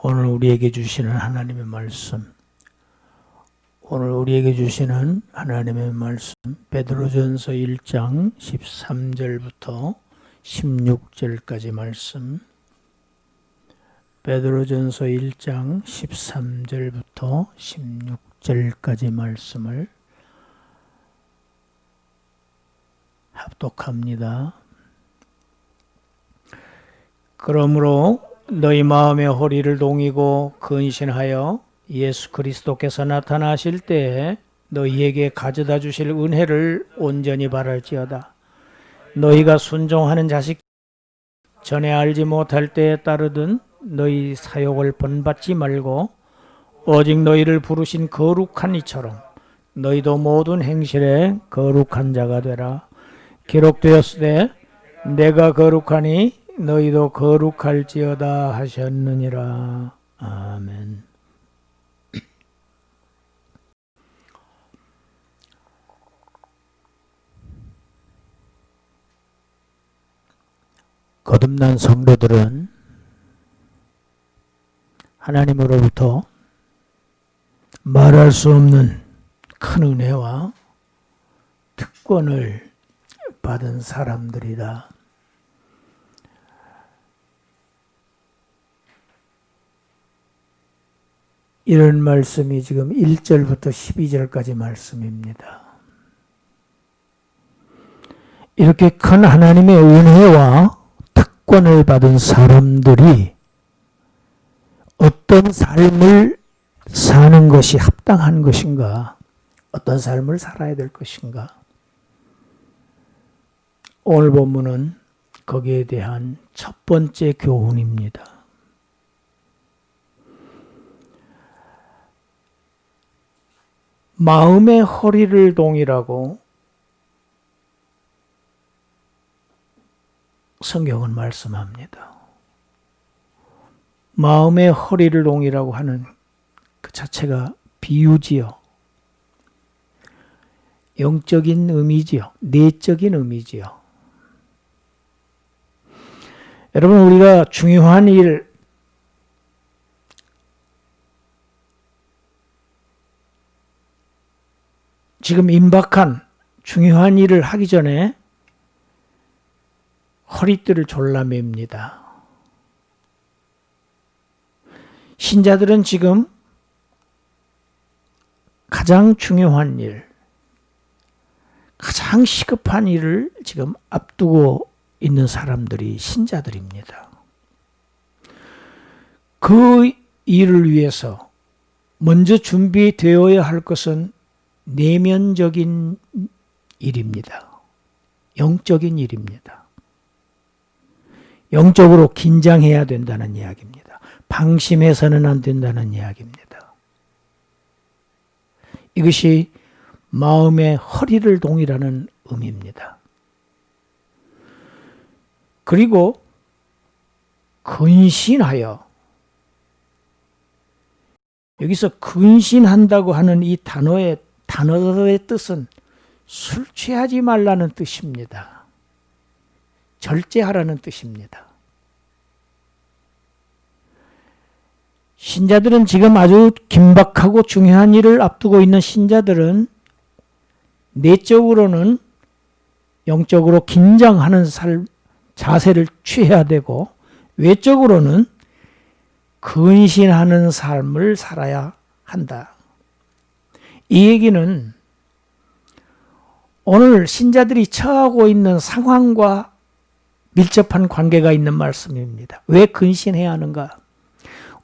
오늘 우리에게 주시는 하나님의 말씀, 오늘 우리에게 주시는 하나님의 말씀, 베드로전서 1장 13절부터 16절까지 말씀, 베드로전서 1장 13절부터 16절까지 말씀을 합독합니다. 그러므로 너희 마음의 허리를 동이고 근신하여 예수 그리스도께서 나타나실 때에 너희에게 가져다 주실 은혜를 온전히 바랄지어다. 너희가 순종하는 자식 전에 알지 못할 때에 따르든 너희 사욕을 본받지 말고 오직 너희를 부르신 거룩한 이처럼 너희도 모든 행실에 거룩한 자가 되라. 기록되었으되 내가 거룩하니 너희도 거룩할지어다 하셨느니라. 아멘. 거듭난 성도들은 하나님으로부터 말할 수 없는 큰 은혜와 특권을 받은 사람들이다. 이런 말씀이 지금 1절부터 12절까지 말씀입니다. 이렇게 큰 하나님의 은혜와 특권을 받은 사람들이 어떤 삶을 사는 것이 합당한 것인가? 어떤 삶을 살아야 될 것인가? 오늘 본문은 거기에 대한 첫 번째 교훈입니다. 마음의 허리를 동이라고 성경은 말씀합니다. 마음의 허리를 동이라고 하는 그 자체가 비유지요. 영적인 의미지요. 내적인 의미지요. 여러분, 우리가 중요한 일, 지금 임박한 중요한 일을 하기 전에 허리띠를 졸라맵니다. 신자들은 지금 가장 중요한 일, 가장 시급한 일을 지금 앞두고 있는 사람들이 신자들입니다. 그 일을 위해서 먼저 준비되어야 할 것은 내면적인 일입니다. 영적인 일입니다. 영적으로 긴장해야 된다는 이야기입니다. 방심해서는 안 된다는 이야기입니다. 이것이 마음의 허리를 동이라는 의미입니다. 그리고 근신하여, 여기서 근신한다고 하는 이 단어의 뜻은 술 취하지 말라는 뜻입니다. 절제하라는 뜻입니다. 신자들은 지금 아주 긴박하고 중요한 일을 앞두고 있는 신자들은 내적으로는 영적으로 긴장하는 자세를 취해야 되고 외적으로는 근신하는 삶을 살아야 한다. 이 얘기는 오늘 신자들이 처하고 있는 상황과 밀접한 관계가 있는 말씀입니다. 왜 근신해야 하는가?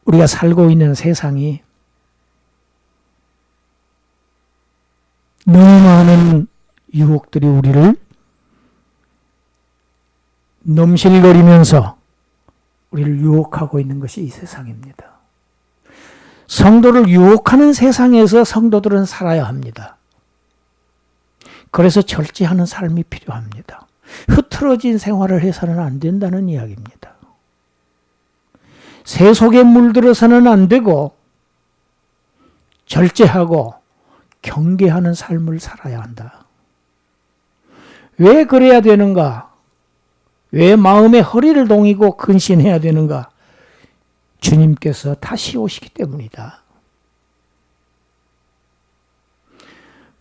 우리가 살고 있는 세상이 너무 많은 유혹들이 우리를 넘실거리면서 우리를 유혹하고 있는 것이 이 세상입니다. 성도를 유혹하는 세상에서 성도들은 살아야 합니다. 그래서 절제하는 삶이 필요합니다. 흐트러진 생활을 해서는 안 된다는 이야기입니다. 새 속에 물들어서는 안 되고 절제하고 경계하는 삶을 살아야 한다. 왜 그래야 되는가? 왜 마음의 허리를 동이고 근신해야 되는가? 주님께서 다시 오시기 때문이다.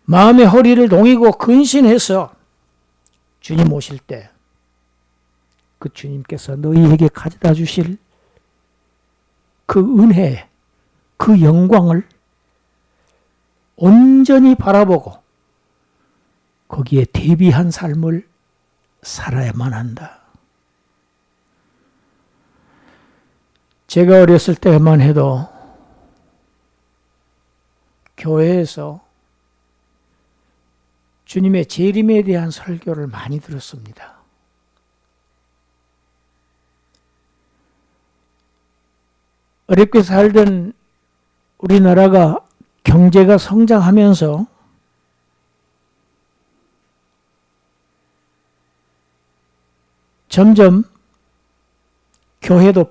마음의 허리를 동이고 근신해서 주님 오실 때 그 주님께서 너희에게 가져다 주실 그 은혜, 그 영광을 온전히 바라보고 거기에 대비한 삶을 살아야만 한다. 제가 어렸을 때만 해도 교회에서 주님의 재림에 대한 설교를 많이 들었습니다. 어렵게 살던 우리나라가 경제가 성장하면서 점점 교회도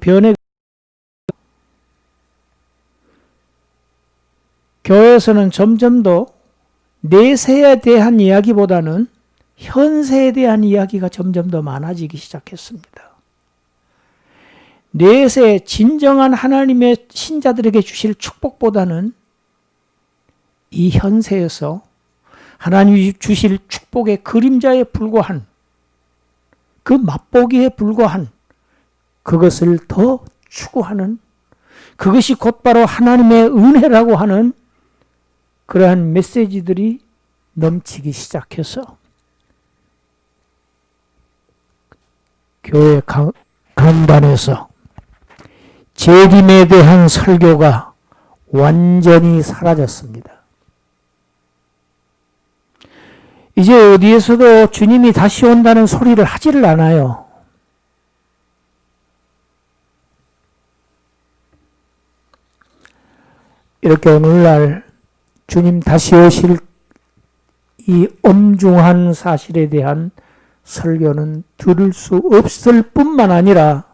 교회에서는 점점 더 내세에 대한 이야기보다는 현세에 대한 이야기가 점점 더 많아지기 시작했습니다. 내세 진정한 하나님의 신자들에게 주실 축복보다는 이 현세에서 하나님이 주실 축복의 그림자에 불과한 그 맛보기에 불과한 그것을 더 추구하는 그것이 곧바로 하나님의 은혜라고 하는 그러한 메시지들이 넘치기 시작해서 교회 강단에서 재림에 대한 설교가 완전히 사라졌습니다. 이제 어디에서도 주님이 다시 온다는 소리를 하지를 않아요. 이렇게 오늘날 주님 다시 오실 이 엄중한 사실에 대한 설교는 들을 수 없을 뿐만 아니라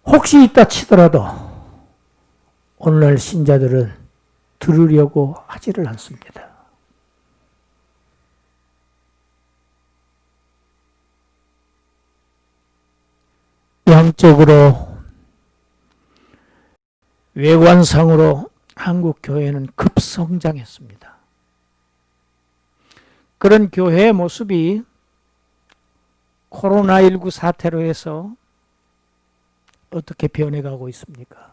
혹시 있다 치더라도 오늘날 신자들은 들으려고 하지를 않습니다. 양적으로 외관상으로 한국 교회는 급성장했습니다. 그런 교회의 모습이 코로나19 사태로 해서 어떻게 변해가고 있습니까?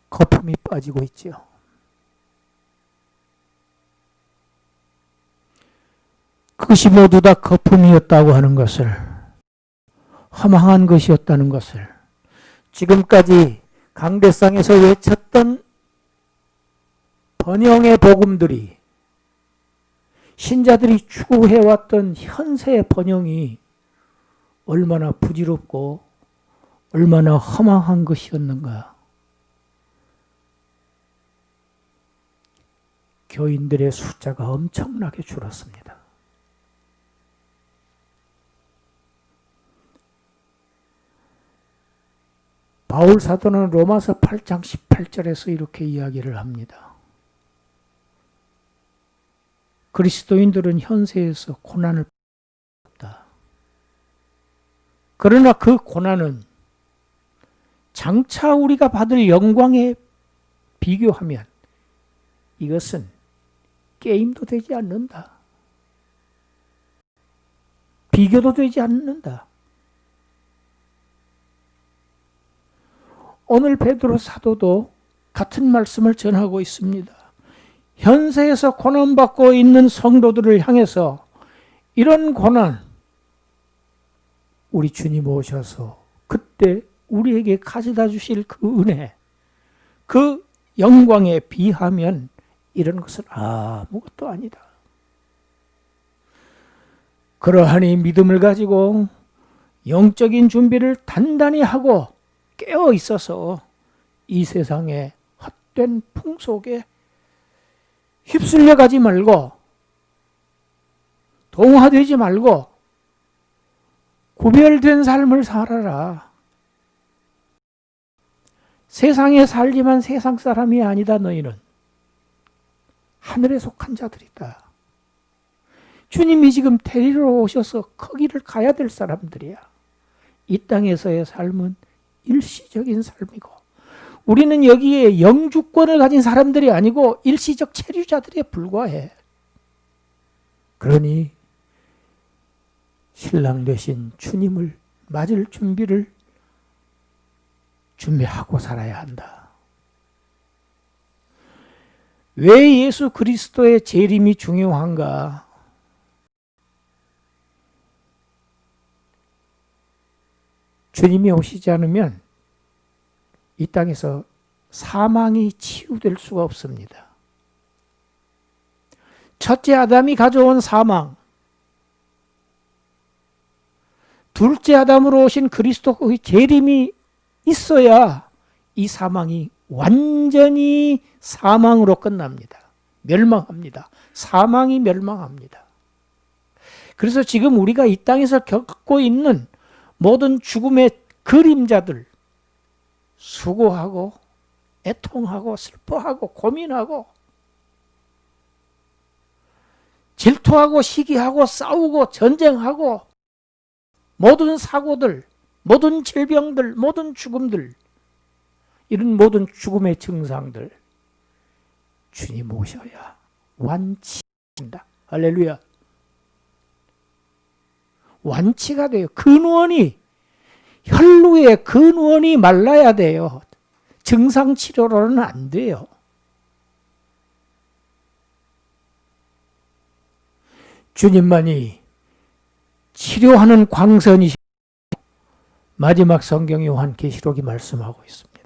거품이 빠지고 있죠. 그것이 모두 다 거품이었다고 하는 것을, 허망한 것이었다는 것을 지금까지 강대상에서 외쳤던 번영의 복음들이 신자들이 추구해왔던 현세의 번영이 얼마나 부질없고 얼마나 허망한 것이었는가. 교인들의 숫자가 엄청나게 줄었습니다. 바울 사도는 로마서 8장 18절에서 이렇게 이야기를 합니다. 그리스도인들은 현세에서 고난을 받았다. 그러나 그 고난은 장차 우리가 받을 영광에 비교하면 이것은 게임도 되지 않는다. 비교도 되지 않는다. 오늘 베드로 사도도 같은 말씀을 전하고 있습니다. 현세에서 고난받고 있는 성도들을 향해서 이런 고난, 우리 주님 오셔서 그때 우리에게 가져다 주실 그 은혜, 그 영광에 비하면 이런 것은 아무것도 아니다. 그러하니 믿음을 가지고 영적인 준비를 단단히 하고 깨어 있어서 이 세상의 헛된 풍속에 휩쓸려 가지 말고 동화되지 말고 구별된 삶을 살아라. 세상에 살지만 세상 사람이 아니다. 너희는 하늘에 속한 자들이다. 주님이 지금 데리러 오셔서 거기를 가야 될 사람들이야. 이 땅에서의 삶은 일시적인 삶이고 우리는 여기에 영주권을 가진 사람들이 아니고 일시적 체류자들에 불과해. 그러니 신랑 되신 주님을 맞을 준비를 준비하고 살아야 한다. 왜 예수 그리스도의 재림이 중요한가? 주님이 오시지 않으면 이 땅에서 사망이 치유될 수가 없습니다. 첫째 아담이 가져온 사망, 둘째 아담으로 오신 그리스도의 재림이 있어야 이 사망이 완전히 사망으로 끝납니다. 멸망합니다. 사망이 멸망합니다. 그래서 지금 우리가 이 땅에서 겪고 있는 모든 죽음의 그림자들, 수고하고 애통하고 슬퍼하고 고민하고 질투하고 시기하고 싸우고 전쟁하고 모든 사고들, 모든 질병들, 모든 죽음들, 이런 모든 죽음의 증상들 주님 오셔야 완치된다. 할렐루야. 완치가 돼요. 근원이, 혈루의 근원이 말라야 돼요. 증상치료로는 안 돼요. 주님만이 치료하는 광선이시고 마지막 성경 요한계시록이 말씀하고 있습니다.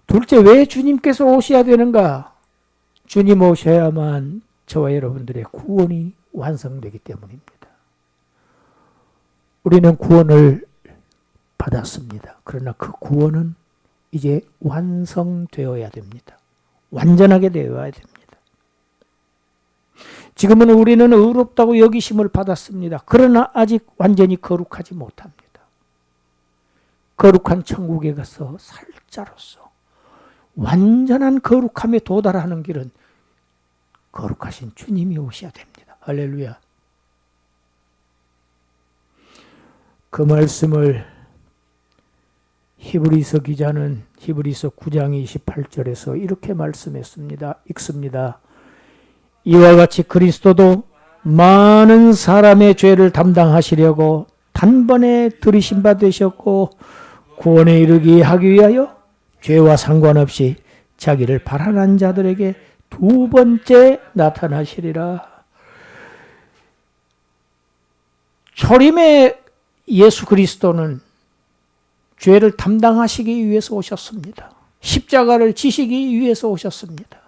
둘째, 왜 주님께서 오셔야 되는가? 주님 오셔야만 저와 여러분들의 구원이 완성되기 때문입니다. 우리는 구원을 받았습니다. 그러나 그 구원은 이제 완성되어야 됩니다. 완전하게 되어야 됩니다. 지금은 우리는 의롭다고 여기심을 받았습니다. 그러나 아직 완전히 거룩하지 못합니다. 거룩한 천국에 가서 살 자로서 완전한 거룩함에 도달하는 길은 거룩하신 주님이 오셔야 됩니다. 할렐루야. 그 말씀을 히브리서 기자는 히브리서 9장 28절에서 이렇게 말씀했습니다. 읽습니다. 이와 같이 그리스도도 많은 사람의 죄를 담당하시려고 단번에 들이신 바 되셨고 구원에 이르게 하기 위하여 죄와 상관없이 자기를 발하는 자들에게 두 번째 나타나시리라. 초림의 예수 그리스도는 죄를 담당하시기 위해서 오셨습니다. 십자가를 지시기 위해서 오셨습니다.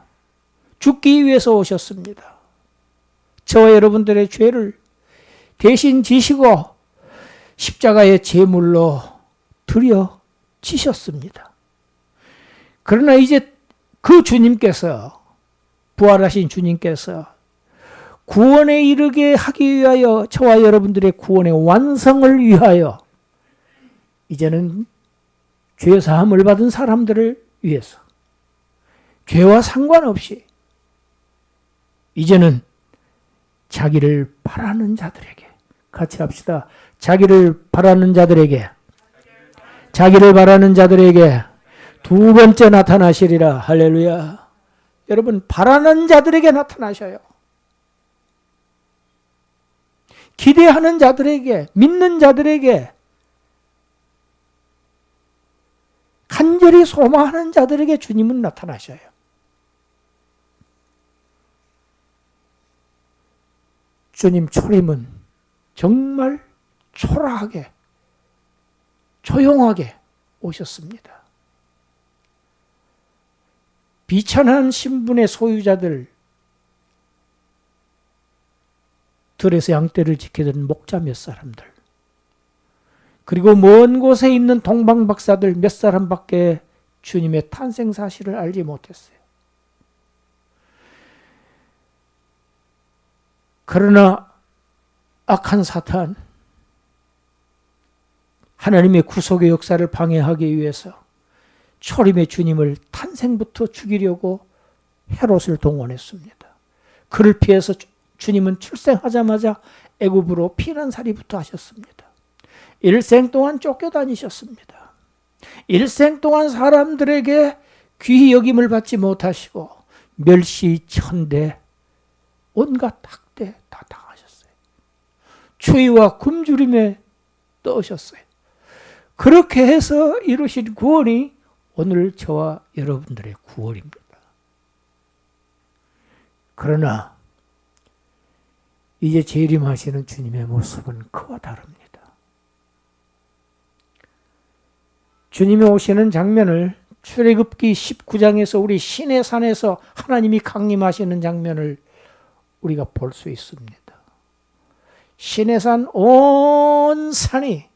죽기 위해서 오셨습니다. 저와 여러분들의 죄를 대신 지시고 십자가의 제물로 드려 지셨습니다. 그러나 이제 그 주님께서, 부활하신 주님께서 구원에 이르게 하기 위하여, 저와 여러분들의 구원의 완성을 위하여 이제는 죄사함을 받은 사람들을 위해서 죄와 상관없이 이제는 자기를 바라는 자들에게, 같이 합시다. 자기를 바라는 자들에게 두 번째 나타나시리라. 할렐루야. 여러분, 바라는 자들에게 나타나셔요. 기대하는 자들에게, 믿는 자들에게, 간절히 소망하는 자들에게 주님은 나타나셔요. 주님 초림은 정말 초라하게, 조용하게 오셨습니다. 비천한 신분의 소유자들, 들에서 양떼를 지키던 목자 몇 사람들, 그리고 먼 곳에 있는 동방박사들 몇 사람밖에 주님의 탄생 사실을 알지 못했어요. 그러나 악한 사탄, 하나님의 구속의 역사를 방해하기 위해서 초림의 주님을 탄생부터 죽이려고 헤롯을 동원했습니다. 그를 피해서 주님은 출생하자마자 애굽으로 피난살이부터 하셨습니다. 일생 동안 쫓겨다니셨습니다. 일생 동안 사람들에게 귀히 여김을 받지 못하시고 멸시, 천대, 온갖 학대 다 당하셨어요. 추위와 굶주림에 떠오셨어요. 그렇게 해서 이루신 구원이 오늘 저와 여러분들의 구원입니다. 그러나 이제 재림하시는 주님의 모습은 그와 다릅니다. 주님이 오시는 장면을 출애굽기 19장에서 우리 시내산에서 하나님이 강림하시는 장면을 우리가 볼 수 있습니다. 시내산 온 산이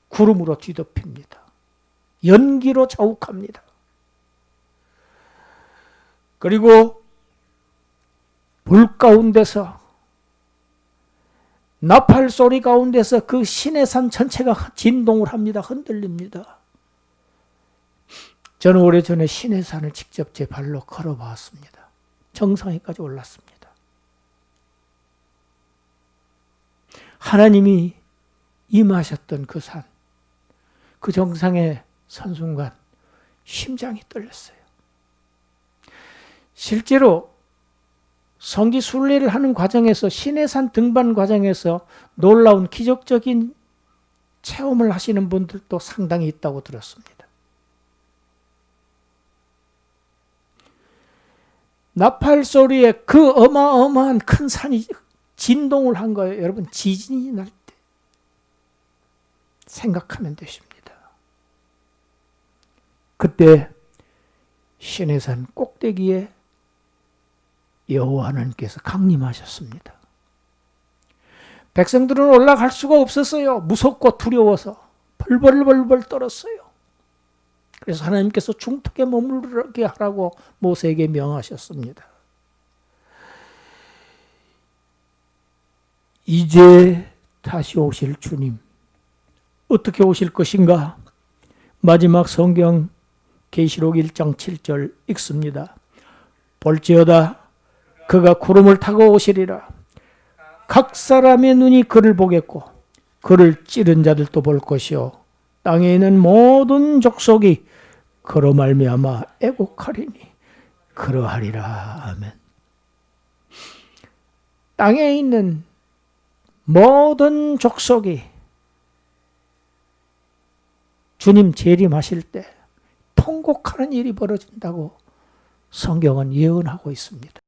구름으로 뒤덮입니다. 연기로 자욱합니다. 그리고 불 가운데서 나팔 소리 가운데서 그 시내산 전체가 진동을 합니다. 흔들립니다. 저는 오래전에 시내산을 직접 제 발로 걸어봤습니다. 정상에까지 올랐습니다. 하나님이 임하셨던 그 산, 그 정상에 선 순간 심장이 떨렸어요. 실제로 성지 순례를 하는 과정에서 시내산 등반 과정에서 놀라운 기적적인 체험을 하시는 분들도 상당히 있다고 들었습니다. 나팔 소리에 그 어마어마한 큰 산이 진동을 한 거예요. 여러분, 지진이 날 때 생각하면 되십니다. 그때 시내산 꼭대기에 여호와 하나님께서 강림하셨습니다. 백성들은 올라갈 수가 없었어요. 무섭고 두려워서 벌벌벌벌 떨었어요. 그래서 하나님께서 중턱에 머무르게 하라고 모세에게 명하셨습니다. 이제 다시 오실 주님, 어떻게 오실 것인가? 마지막 성경 계시록 1장 7절 읽습니다. 볼지어다 그가 구름을 타고 오시리라. 각 사람의 눈이 그를 보겠고 그를 찌른 자들도 볼 것이요 땅에 있는 모든 족속이 그로 말미암아 애곡하리니 그러하리라. 아멘. 땅에 있는 모든 족속이 주님 재림하실 때 통곡하는 일이 벌어진다고 성경은 예언하고 있습니다.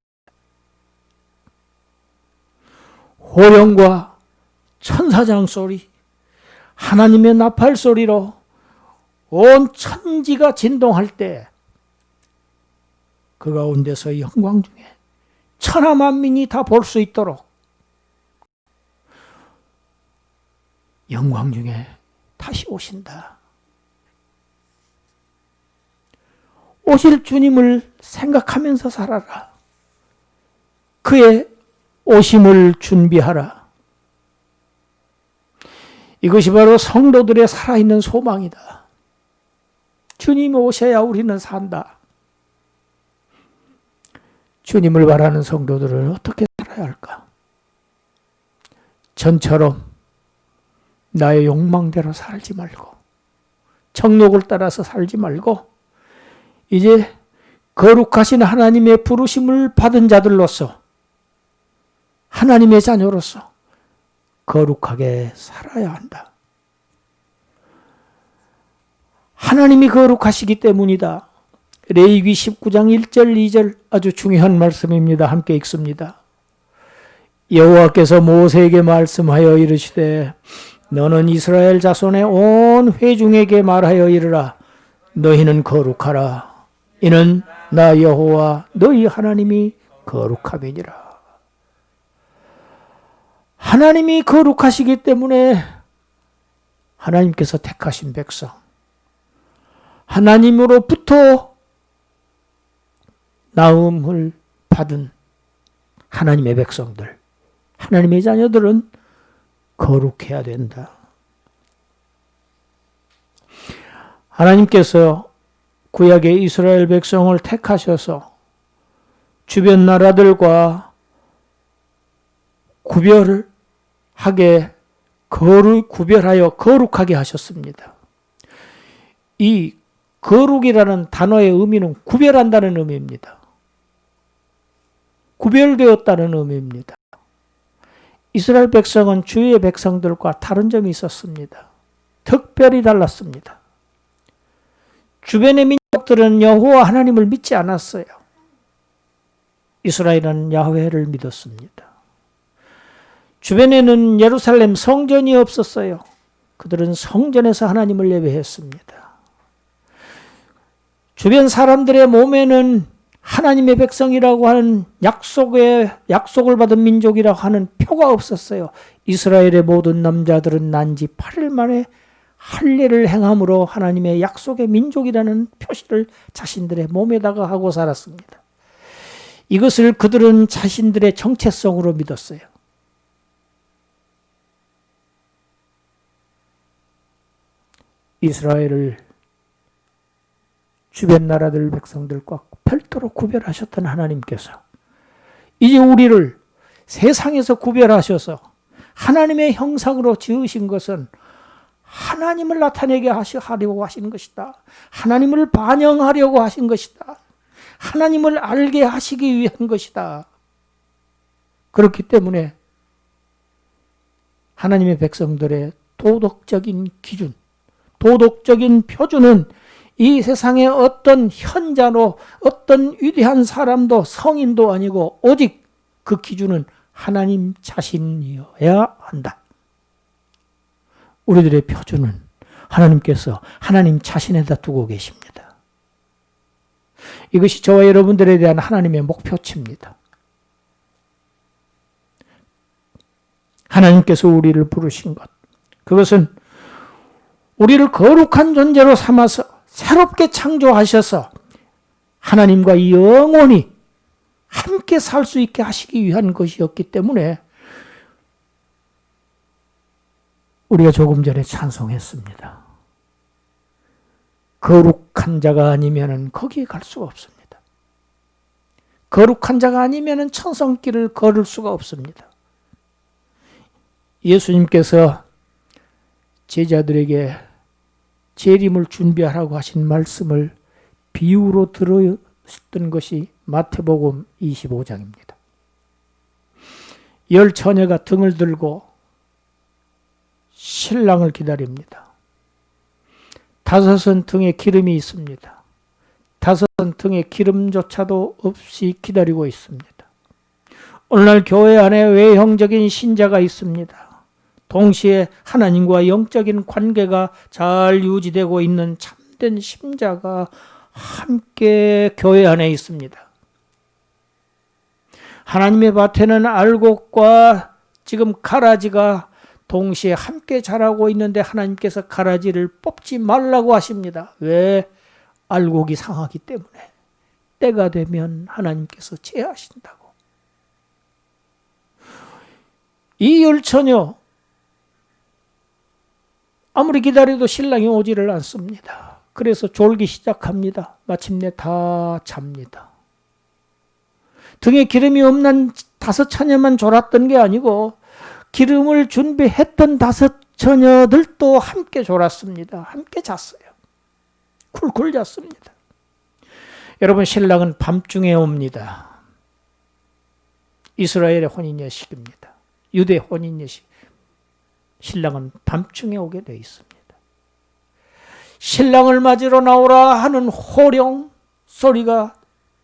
호령과 천사장 소리, 하나님의 나팔 소리로 온 천지가 진동할 때 그 가운데서 영광 중에 천하 만민이 다 볼 수 있도록 영광 중에 다시 오신다. 오실 주님을 생각하면서 살아라. 그의 오심을 준비하라. 이것이 바로 성도들의 살아있는 소망이다. 주님이 오셔야 우리는 산다. 주님을 바라는 성도들은 어떻게 살아야 할까? 전처럼 나의 욕망대로 살지 말고 정욕을 따라서 살지 말고 이제 거룩하신 하나님의 부르심을 받은 자들로서 하나님의 자녀로서 거룩하게 살아야 한다. 하나님이 거룩하시기 때문이다. 레위기 19장 1절 2절 아주 중요한 말씀입니다. 함께 읽습니다. 여호와께서 모세에게 말씀하여 이르시되 너는 이스라엘 자손의 온 회중에게 말하여 이르라. 너희는 거룩하라. 이는 나 여호와 너희 하나님이 거룩함이니라. 하나님이 거룩하시기 때문에 하나님께서 택하신 백성, 하나님으로부터 나음을 받은 하나님의 백성들, 하나님의 자녀들은 거룩해야 된다. 하나님께서 구약의 이스라엘 백성을 택하셔서 주변 나라들과 구별하여 거룩하게 하셨습니다. 이 거룩이라는 단어의 의미는 구별한다는 의미입니다. 구별되었다는 의미입니다. 이스라엘 백성은 주위의 백성들과 다른 점이 있었습니다. 특별히 달랐습니다. 주변의 민족들은 여호와 하나님을 믿지 않았어요. 이스라엘은 야훼를 믿었습니다. 주변에는 예루살렘 성전이 없었어요. 그들은 성전에서 하나님을 예배했습니다. 주변 사람들의 몸에는 하나님의 백성이라고 하는 약속을 받은 민족이라고 하는 표가 없었어요. 이스라엘의 모든 남자들은 난지 8일 만에 할례를 행함으로 하나님의 약속의 민족이라는 표시를 자신들의 몸에다가 하고 살았습니다. 이것을 그들은 자신들의 정체성으로 믿었어요. 이스라엘을 주변 나라들 백성들과 별도로 구별하셨던 하나님께서 이제 우리를 세상에서 구별하셔서 하나님의 형상으로 지으신 것은 하나님을 나타내게 하려고 하신 것이다. 하나님을 반영하려고 하신 것이다. 하나님을 알게 하시기 위한 것이다. 그렇기 때문에 하나님의 백성들의 도덕적인 기준, 도덕적인 표준은 이 세상의 어떤 현자로 어떤 위대한 사람도 성인도 아니고 오직 그 기준은 하나님 자신이어야 한다. 우리들의 표준은 하나님께서 하나님 자신에다 두고 계십니다. 이것이 저와 여러분들에 대한 하나님의 목표치입니다. 하나님께서 우리를 부르신 것, 그것은 우리를 거룩한 존재로 삼아서 새롭게 창조하셔서 하나님과 영원히 함께 살 수 있게 하시기 위한 것이었기 때문에 우리가 조금 전에 찬송했습니다. 거룩한 자가 아니면 거기에 갈 수가 없습니다. 거룩한 자가 아니면 천성길을 걸을 수가 없습니다. 예수님께서 제자들에게 재림을 준비하라고 하신 말씀을 비유로 들었던 것이 마태복음 25장입니다. 10 처녀가 등을 들고 신랑을 기다립니다. 5은 등에 기름이 있습니다. 5은 등에 기름조차도 없이 기다리고 있습니다. 오늘날 교회 안에 외형적인 신자가 있습니다. 동시에 하나님과 영적인 관계가 잘 유지되고 있는 참된 신자가 함께 교회 안에 있습니다. 하나님의 밭에는 알곡과 지금 가라지가 동시에 함께 자라고 있는데 하나님께서 가라지를 뽑지 말라고 하십니다. 왜? 알곡이 상하기 때문에. 때가 되면 하나님께서 제하신다고. 이 10 처녀 아무리 기다려도 신랑이 오지를 않습니다. 그래서 졸기 시작합니다. 마침내 다 잡니다. 등에 기름이 없는 5 처녀만 졸았던 게 아니고 기름을 준비했던 5 처녀들도 함께 졸았습니다. 함께 잤어요. 쿨쿨 잤습니다. 여러분, 신랑은 밤중에 옵니다. 이스라엘의 혼인예식입니다. 유대 혼인예식. 신랑은 밤중에 오게 되어 있습니다. 신랑을 맞으러 나오라 하는 호령 소리가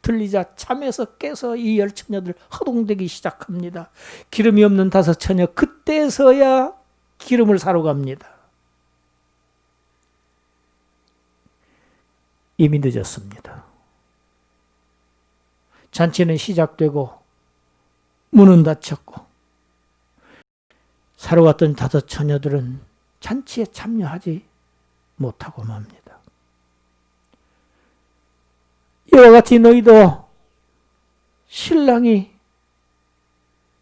들리자 잠에서 깨서 이 10 처녀들 허둥대기 시작합니다. 기름이 없는 5 처녀, 그때서야 기름을 사러 갑니다. 이미 늦었습니다. 잔치는 시작되고 문은 닫혔고 사러 갔던 5 처녀들은 잔치에 참여하지 못하고 맙니다. 이와 같이 너희도 신랑이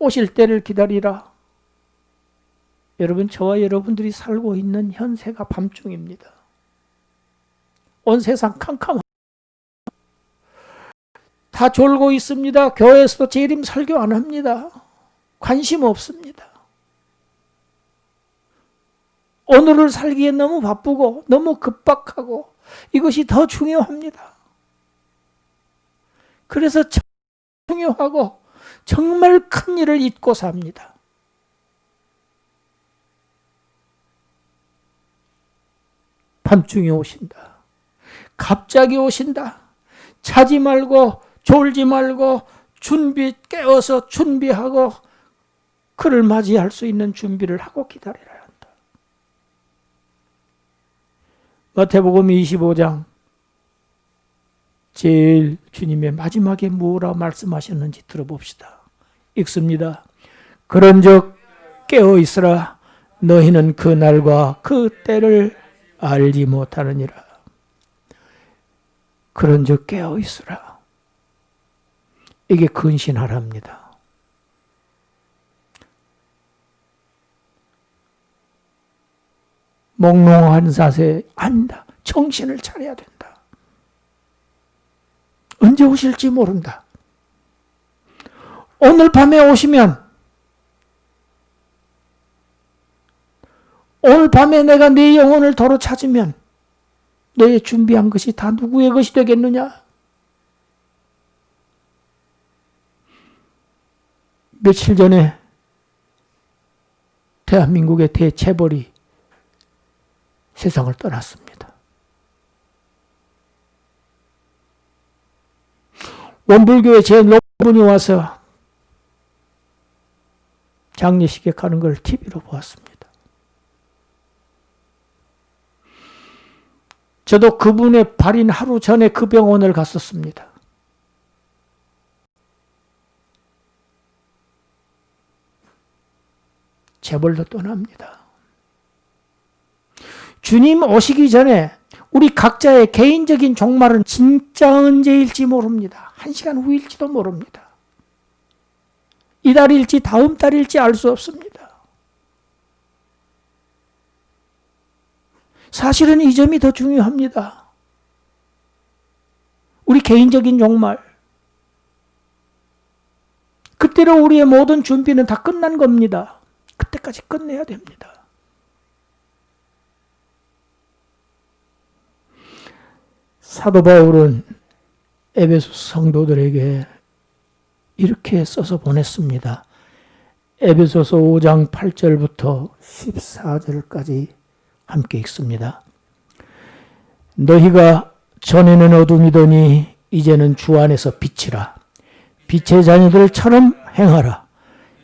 오실 때를 기다리라. 여러분, 저와 여러분들이 살고 있는 현세가 밤중입니다. 온 세상 캄캄합니다. 다 졸고 있습니다. 교회에서도 재림 설교 안 합니다. 관심 없습니다. 오늘을 살기에 너무 바쁘고 너무 급박하고 이것이 더 중요합니다. 그래서 중요하고 정말 큰 일을 잊고 삽니다. 밤중에 오신다. 갑자기 오신다. 자지 말고 졸지 말고 깨어서 준비하고 그를 맞이할 수 있는 준비를 하고 기다려야 한다. 마태복음 25장 제일 주님의 마지막에 뭐라 말씀하셨는지 들어봅시다. 읽습니다. 그런즉 깨어 있으라. 너희는 그 날과 그 때를 알지 못하느니라. 그런즉 깨어 있으라. 이게 근신하랍니다. 몽롱한 사세에 앉아 정신을 차려야 된다. 언제 오실지 모른다. 오늘 밤에 오시면 오늘 밤에 내가 네 영혼을 도로 찾으면 너의 준비한 것이 다 누구의 것이 되겠느냐? 며칠 전에 대한민국의 대체벌이 세상을 떠났습니다. 원불교의 제 노분이 와서 장례식에 가는 걸 TV로 보았습니다. 저도 그분의 발인 하루 전에 그 병원을 갔었습니다. 재벌도 떠납니다. 주님 오시기 전에 우리 각자의 개인적인 종말은 진짜 언제일지 모릅니다. 1시간 후일지도 모릅니다. 이달일지 다음 달일지 알 수 없습니다. 사실은 이 점이 더 중요합니다. 우리 개인적인 종말. 그때로 우리의 모든 준비는 다 끝난 겁니다. 그때까지 끝내야 됩니다. 사도 바울은 에베소 성도들에게 이렇게 써서 보냈습니다. 에베소서 5장 8절부터 14절까지 함께 읽습니다. 너희가 전에는 어둠이더니 이제는 주 안에서 빛이라. 빛의 자녀들처럼 행하라.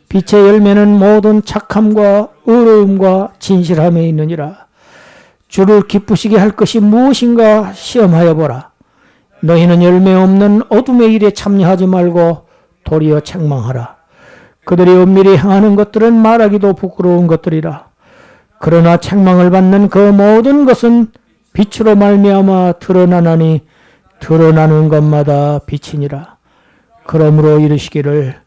빛의 열매는 모든 착함과 의로움과 진실함에 있느니라. 주를 기쁘시게 할 것이 무엇인가 시험하여 보라. 너희는 열매 없는 어둠의 일에 참여하지 말고 도리어 책망하라. 그들이 은밀히 행하는 것들은 말하기도 부끄러운 것들이라. 그러나 책망을 받는 그 모든 것은 빛으로 말미암아 드러나나니 드러나는 것마다 빛이니라. 그러므로 이르시기를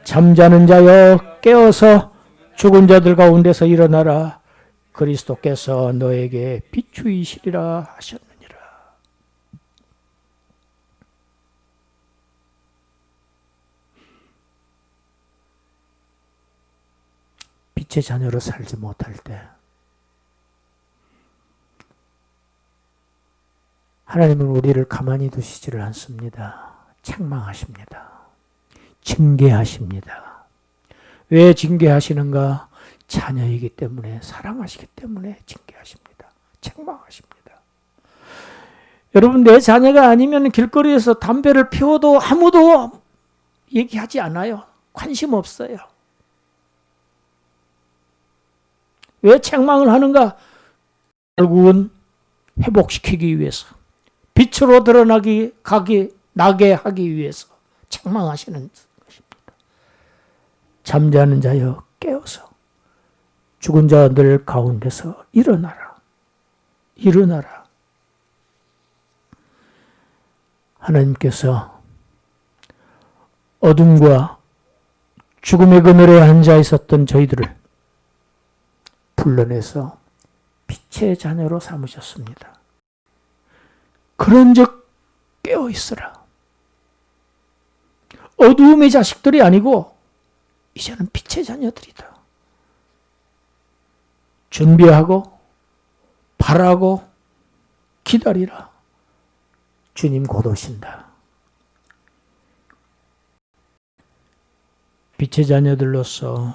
잠자는 자여 깨어서 죽은 자들 가운데서 일어나라. 그리스도께서 너에게 비추이시리라 하셨느니라. 빛의 자녀로 살지 못할 때 하나님은 우리를 가만히 두시지를 않습니다. 책망하십니다. 징계하십니다. 왜 징계하시는가? 자녀이기 때문에, 사랑하시기 때문에 징계하십니다. 책망하십니다. 여러분, 내 자녀가 아니면 길거리에서 담배를 피워도 아무도 얘기하지 않아요. 관심 없어요. 왜 책망을 하는가? 결국은 회복시키기 위해서, 빛으로 나게 하기 위해서 책망하시는 것입니다. 잠자는 자여 깨어서 죽은 자들 가운데서 일어나라. 일어나라. 하나님께서 어둠과 죽음의 그늘에 앉아 있었던 저희들을 불러내서 빛의 자녀로 삼으셨습니다. 그런즉 깨어 있으라. 어두움의 자식들이 아니고 이제는 빛의 자녀들이다. 준비하고 바라고 기다리라. 주님 곧 오신다. 빛의 자녀들로서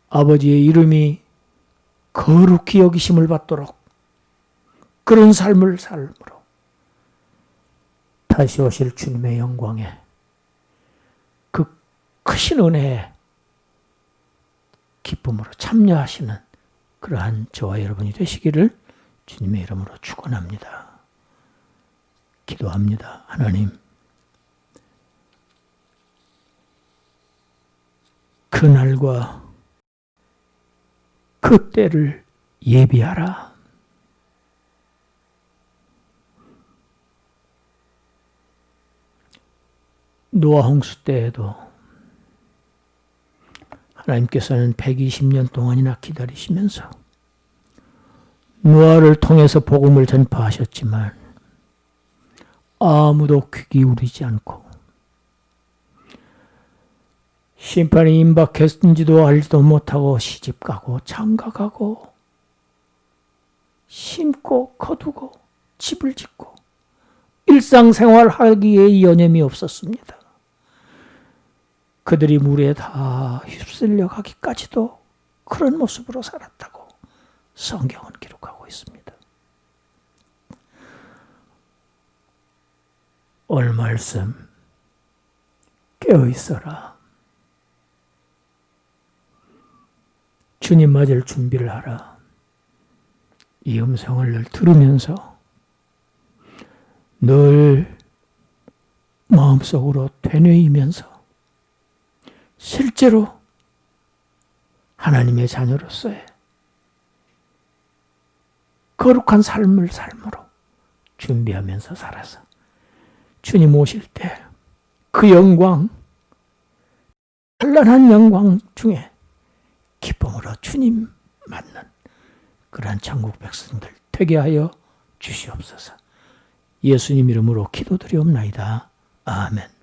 아버지의 이름이 거룩히 여기심을 받도록 그런 삶을 삶으로 다시 오실 주님의 영광에 그 크신 은혜에 기쁨으로 참여하시는 그러한 저와 여러분이 되시기를 주님의 이름으로 축원합니다. 기도합니다. 하나님, 그날과 그 때를 예비하라. 노아 홍수 때에도 하나님께서는 120년 동안이나 기다리시면서 노아를 통해서 복음을 전파하셨지만 아무도 귀 기울이지 않고 심판이 임박했는지도 알지도 못하고 시집가고 장가가고 심고 거두고 집을 짓고 일상생활하기에 여념이 없었습니다. 그들이 물에 다 휩쓸려 가기까지도 그런 모습으로 살았다고 성경은 기록하고 있습니다. 오늘 말씀 깨어있어라. 주님 맞을 준비를 하라. 이 음성을 늘 들으면서 늘 마음속으로 되뇌이면서 실제로 하나님의 자녀로서의 거룩한 삶을 삶으로 준비하면서 살아서 주님 오실 때 그 영광, 찬란한 영광 중에 기쁨으로 주님 맞는 그러한 천국 백성들 되게 하여 주시옵소서. 예수님 이름으로 기도드리옵나이다. 아멘.